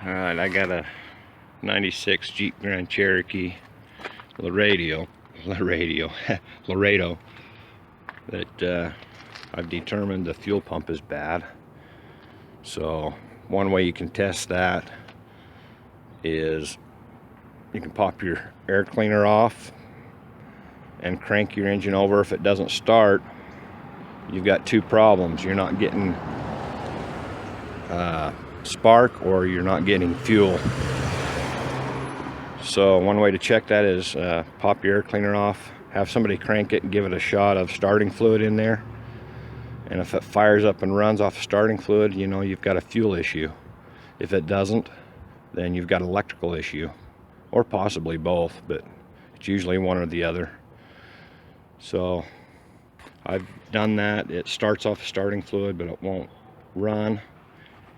Alright, I got a 96 Jeep Grand Cherokee Laredo that I've determined the fuel pump is bad. So one way you can test that is you can pop your air cleaner off and crank your engine over. If it doesn't start, you've got two problems. You're not getting spark, or you're not getting fuel. So one way to check that is pop your air cleaner off, have somebody crank it and give it a shot of starting fluid in there, and if it fires up and runs off starting fluid, you know you've got a fuel issue. If it doesn't, then you've got an electrical issue, or possibly both, but it's usually one or the other. So I've done that. It starts off starting fluid, but it won't run.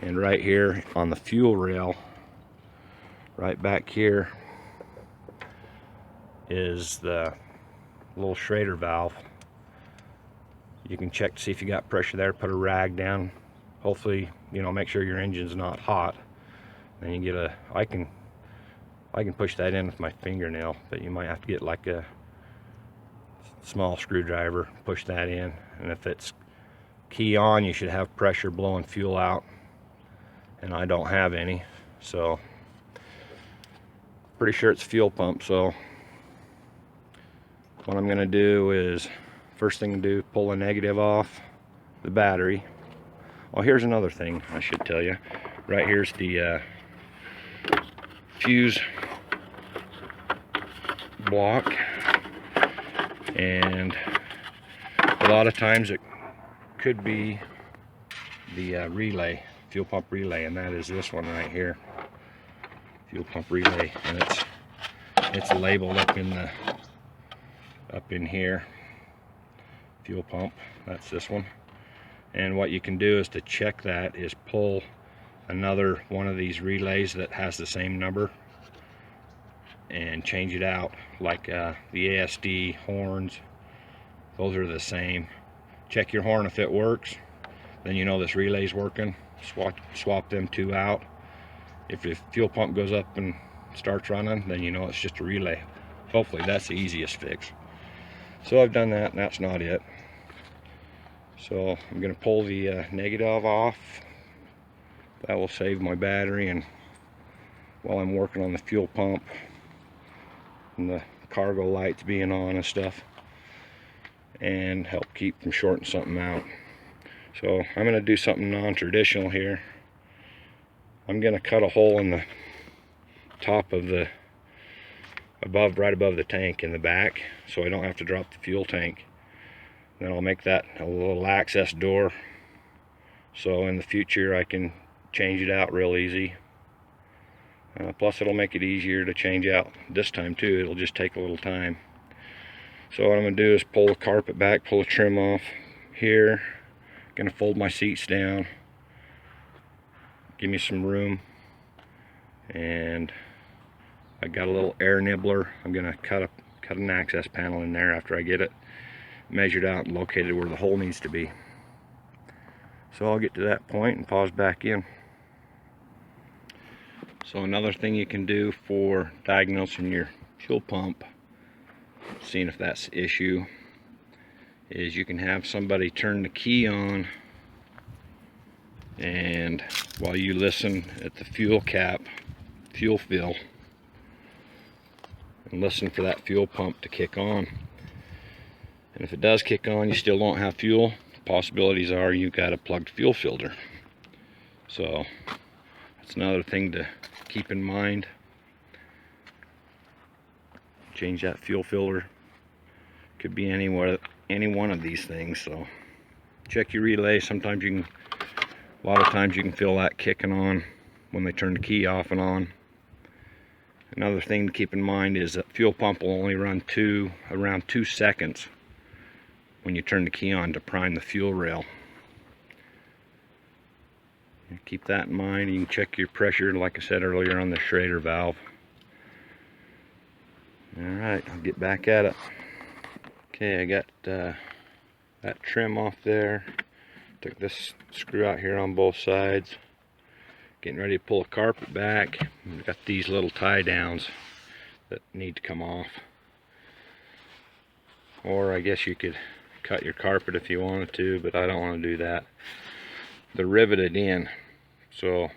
And right here on the fuel rail, right back here, is the little Schrader valve. You can check to see if you got pressure there. Put a rag down. Hopefully, you know, make sure your engine's not hot. Then you get a, I can push that in with my fingernail, but you might have to get like a small screwdriver, push that in, and if it's key on, you should have pressure blowing fuel out, and I don't have any, so pretty sure it's fuel pump. So what I'm going to do is, first thing to do, pull the negative off the battery. Oh, here's another thing I should tell you. Right here's the fuse block, and a lot of times it could be the relay, fuel pump relay, and that is this one right here, fuel pump relay, and it's labeled up in here, fuel pump. That's this one. And what you can do is to check that is pull another one of these relays that has the same number and change it out, like the ASD horns. Those are the same. Check your horn. If it works, then you know this relay's working. Swap them two out. If the fuel pump goes up and starts running, then you know it's just a relay. Hopefully that's the easiest fix. So I've done that, and that's not it. So I'm going to pull the negative off. That will save my battery, and while I'm working on the fuel pump and the cargo lights being on and stuff, and help keep from shorting something out. So I'm going to do something non-traditional here. I'm going to cut a hole in the top of the right above the tank in the back, so I don't have to drop the fuel tank. Then I'll make that a little access door, so in the future I can change it out real easy. Plus it'll make it easier to change out this time too. It'll just take a little time. So what I'm going to do is pull the carpet back, pull the trim off here. Going to fold my seats down, give me some room, and I got a little air nibbler. I'm going to cut an access panel in there after I get it measured out and located where the hole needs to be. So I'll get to that point and pause back in. So another thing you can do for diagnosing your fuel pump, seeing if that's the issue, is you can have somebody turn the key on, and while you listen at the fuel cap, fuel fill, and listen for that fuel pump to kick on. And if it does kick on, you still don't have fuel, the possibilities are you've got a plugged fuel filter. So that's another thing to keep in mind. Change that fuel filter. Could be any one of these things. So check your relay. Sometimes you can, a lot of times you can feel that kicking on when they turn the key off and on. Another thing to keep in mind is that fuel pump will only run around 2 seconds when you turn the key on to prime the fuel rail. Keep that in mind. You can check your pressure, like I said earlier, on the Schrader valve. Alright, I'll get back at it. Okay, I got that trim off there. Took this screw out here on both sides. Getting ready to pull the carpet back. We've got these little tie downs that need to come off. Or I guess you could cut your carpet if you wanted to, but I don't want to do that. They're riveted in, so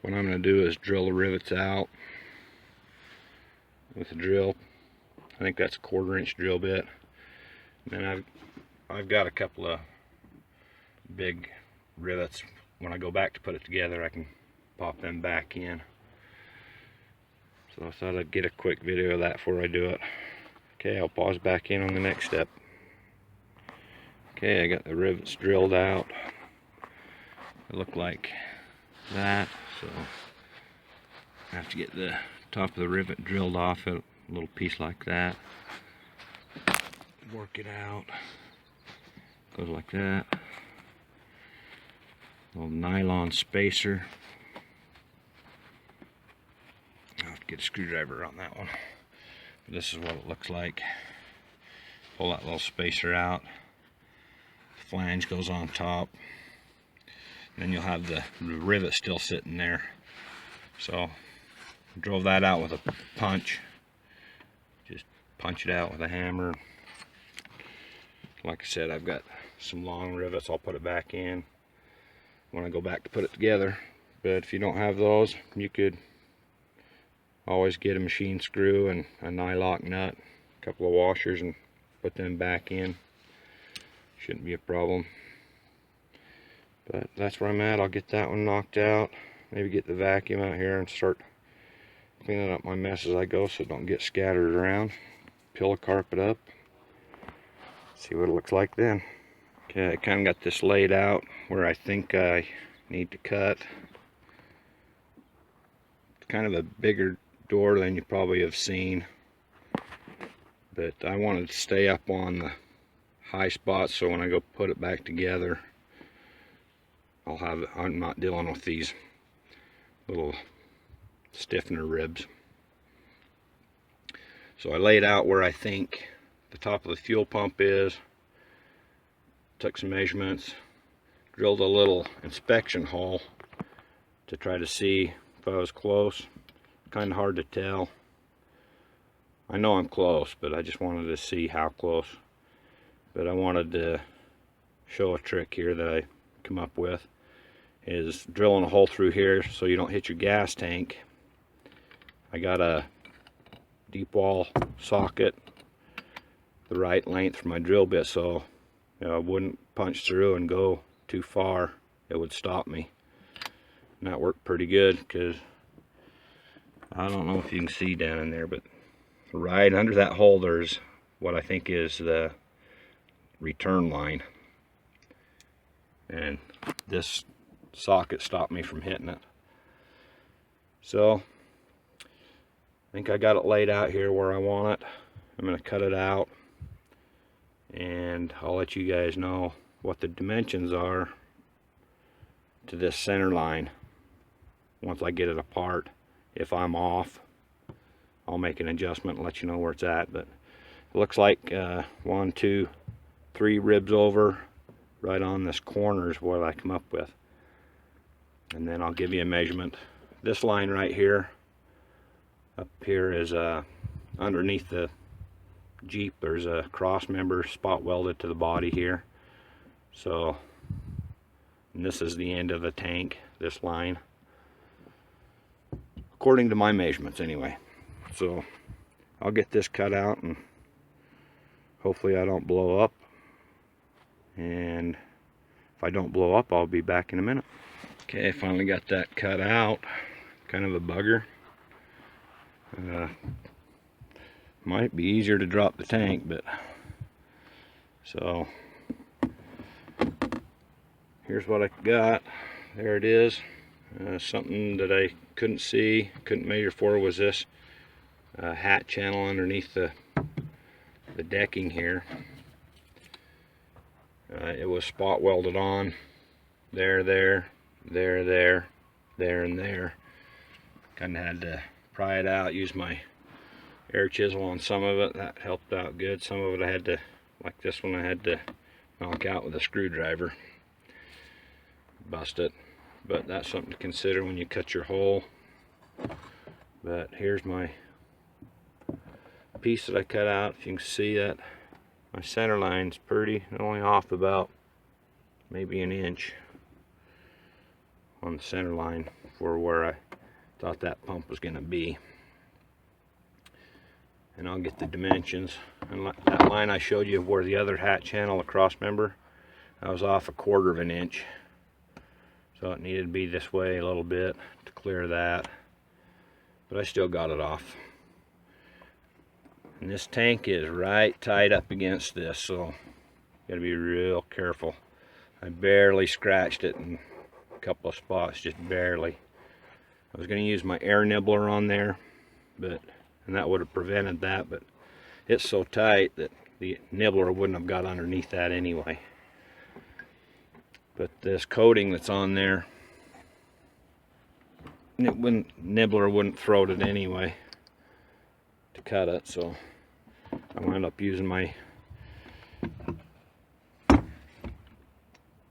what I'm going to do is drill the rivets out with a drill. I think that's a 1/4 inch drill bit. And then I've got a couple of big rivets. When I go back to put it together, I can pop them back in. So I thought I'd get a quick video of that before I do it. Okay, I'll pause back in on the next step. Okay, I got the rivets drilled out. They look like that, so I have to get the top of the rivet drilled off a little piece like that. Work it out. Goes like that. Little nylon spacer. I'll have to get a screwdriver on that one. But this is what it looks like. Pull that little spacer out. The flange goes on top. Then you'll have the rivet still sitting there. So drove that out with a punch. Just punch it out with a hammer. Like I said, I've got some long rivets. I'll put it back in when I go back to put it together. But if you don't have those, you could always get a machine screw and a nylock nut, a couple of washers, and put them back in. Shouldn't be a problem. But that's where I'm at. I'll get that one knocked out. Maybe get the vacuum out here and start cleaning up my mess as I go so it don't get scattered around. Peel the carpet up. See what it looks like then. Okay, I kind of got this laid out where I think I need to cut. It's kind of a bigger door than you probably have seen, but I wanted to stay up on the high spots so when I go put it back together, I'm not dealing with these little stiffener ribs. So I laid out where I think the top of the fuel pump is, took some measurements, drilled a little inspection hole to try to see if I was close. Kind of hard to tell. I know I'm close, but I just wanted to see how close. But I wanted to show a trick here that I come up with, is drilling a hole through here so you don't hit your gas tank. I got a deep wall socket the right length for my drill bit, so I wouldn't punch through and go too far. It would stop me. And that worked pretty good, because I don't know if you can see down in there, but right under that hole there's what I think is the return line, and this socket stopped me from hitting it. So I think I got it laid out here where I want it. I'm going to cut it out, and I'll let you guys know what the dimensions are to this center line once I get it apart. If I'm off, I'll make an adjustment and let you know where it's at. But it looks like 1, 2, 3 ribs over right on this corner is what I come up with. And then I'll give you a measurement. This line right here, up here, is underneath the Jeep. There's a cross member spot welded to the body here. So, and this is the end of the tank, this line, according to my measurements anyway. So I'll get this cut out, and hopefully I don't blow up. And if I don't blow up, I'll be back in a minute. Okay, I finally got that cut out. Kind of a bugger. Might be easier to drop the tank, but so here's what I got. There it is. Something that I couldn't see, couldn't measure for, was this hat channel underneath the decking here. It was spot welded on there, there, and there. Kind of had to pry it out, use my air chisel on some of it. That helped out good. Some of it I had to, like this one, I had to knock out with a screwdriver, bust it. but that's something to consider when you cut your hole. But here's my piece that I cut out. If you can see that my center line's pretty, only off about maybe an inch on the center line for where I thought that pump was going to be. And I'll get the dimensions. And that line I showed you where the other hat channel, the cross member, I was off 1/4 of an inch. So it needed to be this way a little bit to clear that. But I still got it off. And this tank is right tied up against this, so you gotta be real careful. I barely scratched it in a couple of spots, just barely. I was gonna use my air nibbler on there, and that would have prevented that, but it's so tight that the nibbler wouldn't have got underneath that anyway. But this coating that's on there, nibbler wouldn't throat it anyway to cut it, so I wound up using my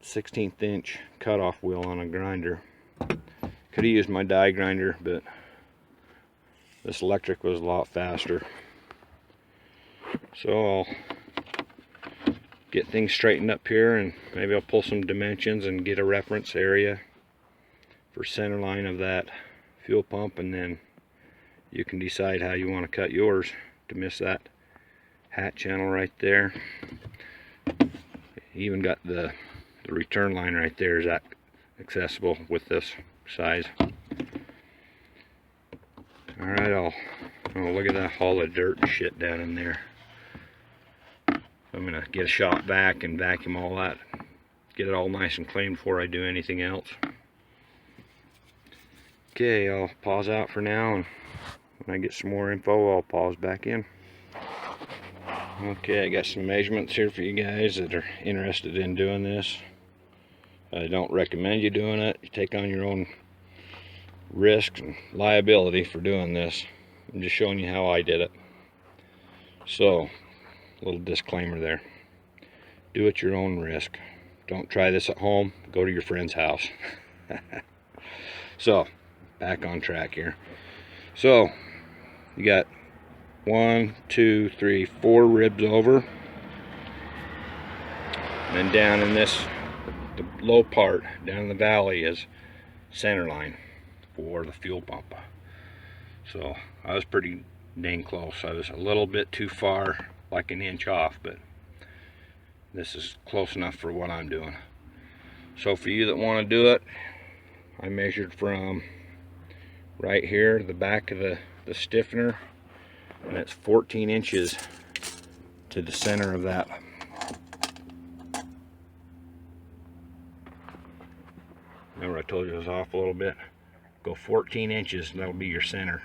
1/16 inch cutoff wheel on a grinder. Could have used my die grinder, but this electric was a lot faster. So I'll get things straightened up here, and maybe I'll pull some dimensions and get a reference area for center line of that fuel pump, and then you can decide how you want to cut yours to miss that hat channel right there. Even got the return line right there is that accessible with this size. Alright, oh look at that, all the dirt and shit down in there. I'm gonna get a shot vac and vacuum all that, get it all nice and clean before I do anything else. Okay, I'll pause out for now, and when I get some more info I'll pause back in. Okay, I got some measurements here for you guys that are interested in doing this. I don't recommend you doing it. You take on your own risk and liability for doing this. I'm just showing you how I did it. So, a little disclaimer there. Do at your own risk. Don't try this at home. Go to your friend's house. So, back on track here. So, you got 1, 2, 3, 4 ribs over. And then down in this, the low part, down in the valley, is center line for the fuel pump. So I was pretty dang close. I was a little bit too far, like an inch off, but this is close enough for what I'm doing. So for you that want to do it, I measured from right here, the back of the stiffener, and it's 14 inches to the center of that. Remember I told you it was off a little bit? Go 14 inches, and that'll be your center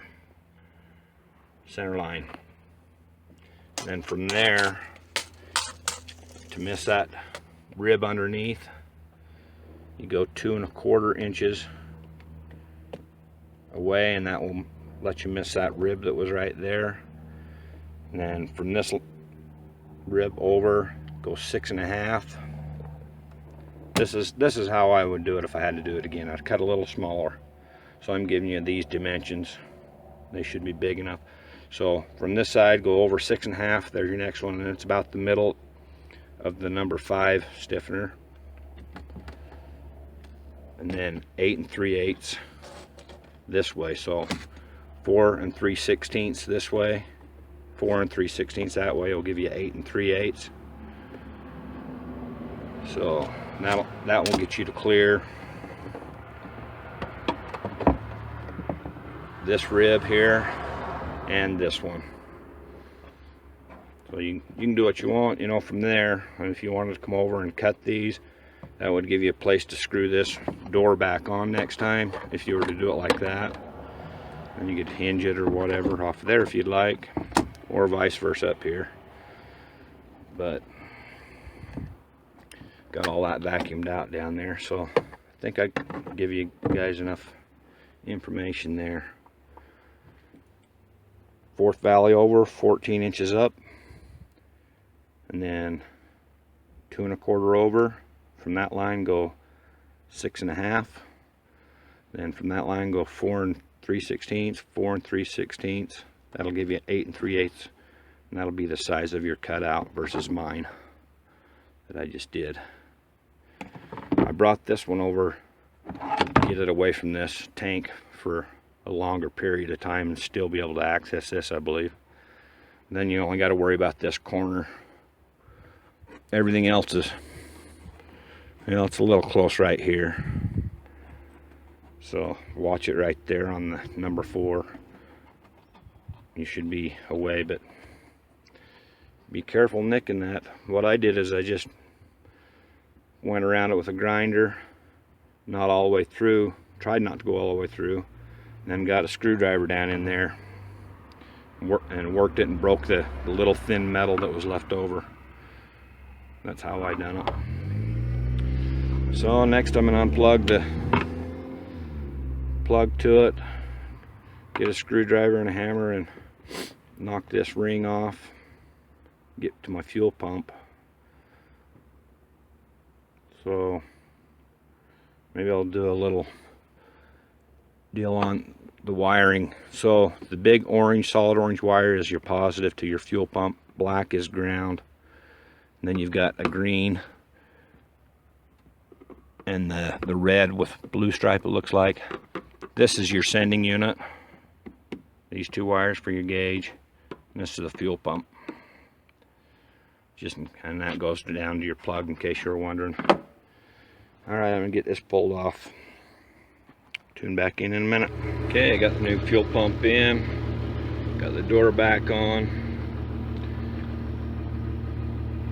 line. And then from there, to miss that rib underneath, you go 2 1/4 inches away, and that will let you miss that rib that was right there. And then from this rib over, go 6 1/2. This is how I would do it if I had to do it again. I'd cut a little smaller. So I'm giving you these dimensions. They should be big enough. So from this side, go over 6 1/2. There's your next one, and it's about the middle of the number 5 stiffener. And then 8 3/8 this way. So 4 3/16 this way, 4 3/16 that way will give you 8 3/8. So that will get you to clear this rib here and this one. So you can do what you want, you know, from there. And if you wanted to come over and cut these, that would give you a place to screw this door back on next time if you were to do it like that. And you could hinge it or whatever off there if you'd like, or vice versa up here. But got all that vacuumed out down there, so I think I give you guys enough information there. 4th valley over, 14 inches up, and then 2 1/4 over. From that line, go 6 1/2, Then from that line go 4 3/16, 4 3/16. That'll give you 8 3/8, and that'll be the size of your cutout versus mine that I just did. I brought this one over to get it away from this tank for a longer period of time and still be able to access this, I believe. And then you only got to worry about this corner. Everything else is, you know, it's a little close right here. So watch it right there on the number 4. You should be away, but be careful nicking that. What I did is I just went around it with a grinder, not all the way through, tried not to go all the way through, and then got a screwdriver down in there and worked it and broke the little thin metal that was left over. That's how I done it. So next I'm going to unplug the plug to it, get a screwdriver and a hammer and knock this ring off, get to my fuel pump. So maybe I'll do a little deal on the wiring. So the big orange, solid orange wire is your positive to your fuel pump, black is ground, and then you've got a green and the red with blue stripe, it looks like. This is your sending unit, these 2 wires for your gauge, and this is the fuel pump. And that goes down to your plug, in case you were wondering. Alright, I'm going to get this pulled off. Tune back in a minute. Okay, I got the new fuel pump in. Got the door back on.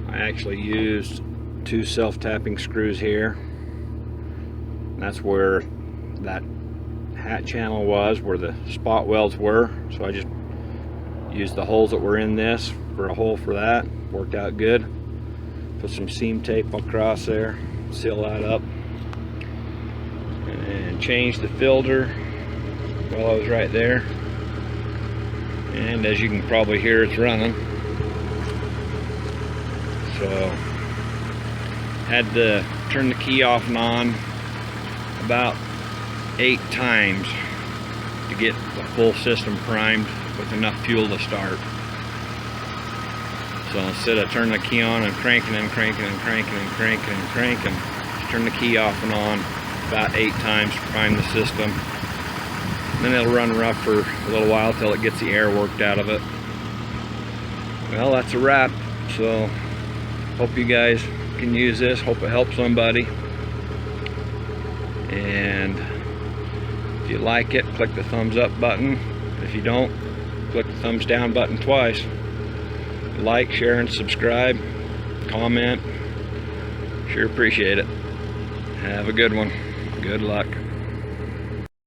I actually used 2 self-tapping screws here. That's where that hat channel was, where the spot welds were. So I just used the holes that were in this for a hole for that. Worked out good. Put some seam tape across there, seal that up, and change the filter while I was right there. And as you can probably hear, it's running. So had to turn the key off and on about 8 times to get the full system primed with enough fuel to start. So instead of turning the key on and cranking and cranking and cranking and cranking and cranking, just turn the key off and on about 8 times to prime the system. And then it'll run rough for a little while till it gets the air worked out of it. Well, that's a wrap. So hope you guys can use this. Hope it helps somebody. And if you like it, click the thumbs up button. If you don't, click the thumbs down button twice. Like, share, and subscribe. Comment. Sure appreciate it. Have a good one. Good luck.